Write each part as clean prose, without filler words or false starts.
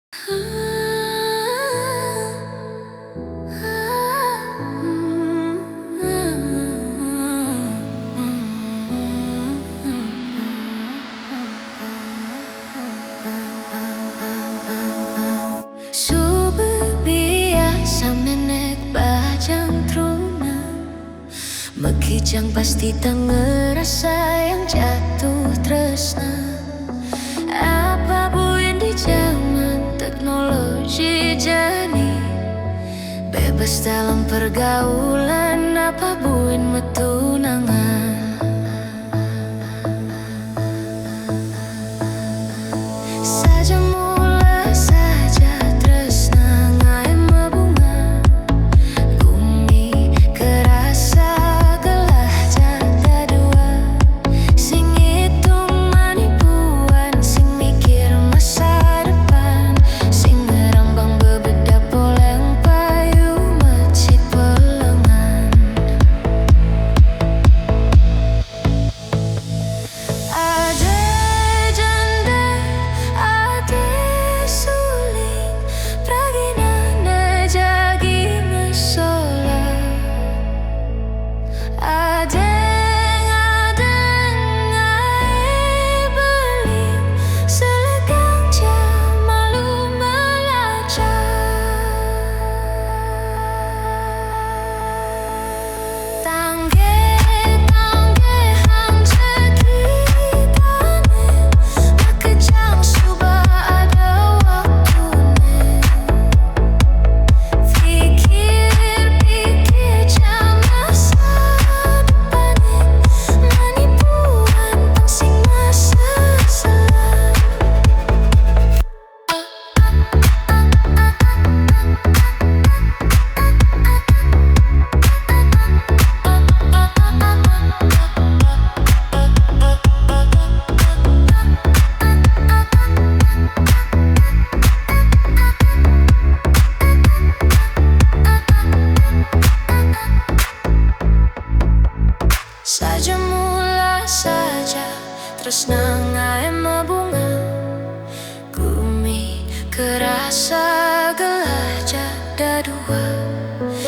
Subuh biasa menek Bajang Truna, Mekijang pasti tak ngerasa yang jatuh tresna. Apa buin di zaman teknologi jani, bebas dalam pergaulan, apa buin metunangan. Saja mula saja tresna ngai mebunga, bumi kerasa gelah janda dua. Sing hitung manipuan, sing mikir masa depan, sing ngerambang bebeda poleng payu mecit pelengan. Ada janda, ada suling, praginane jagi mesola. Adeng ngai beling, selegang jam malu melacak. Tangge hang sekitane, makejang suba ada waktune. Pikir-pikir jam masa depane, manipuan pangsing masa selam. Saja mula saja tresna ngai mebunga, bumi kerasa gelah jada dua.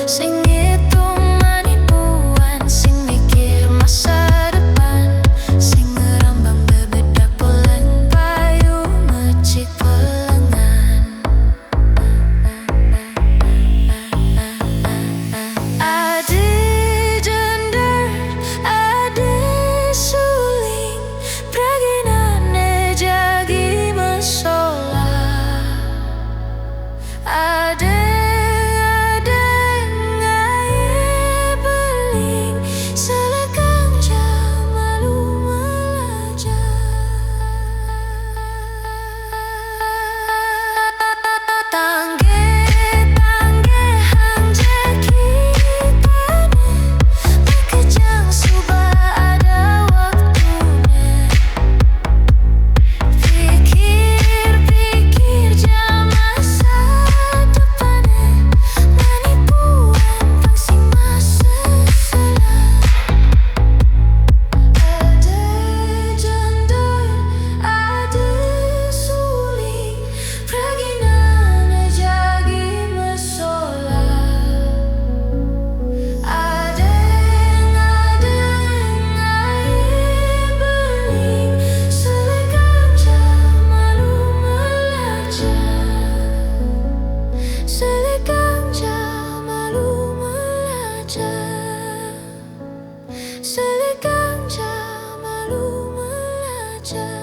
Sing hitung manipuan, sing mikir masa depan, sing ngerambang bebeda poleng payu mecit pelengan. Ada jender, ada suling, praginane jagi mesola. Ada ngai beling, selegang jam malu melacak. Tangge hang sekitane, makejang suba ada waktune. Pikir-pikir jam masa depane, manipuan pangsing masa selam. Ada janda, ada suling, praginane jagi mesola. Adeng ngai beling, selegang jam malu melacak. Selegang jam malu melacak. Selegang jam malu melacak.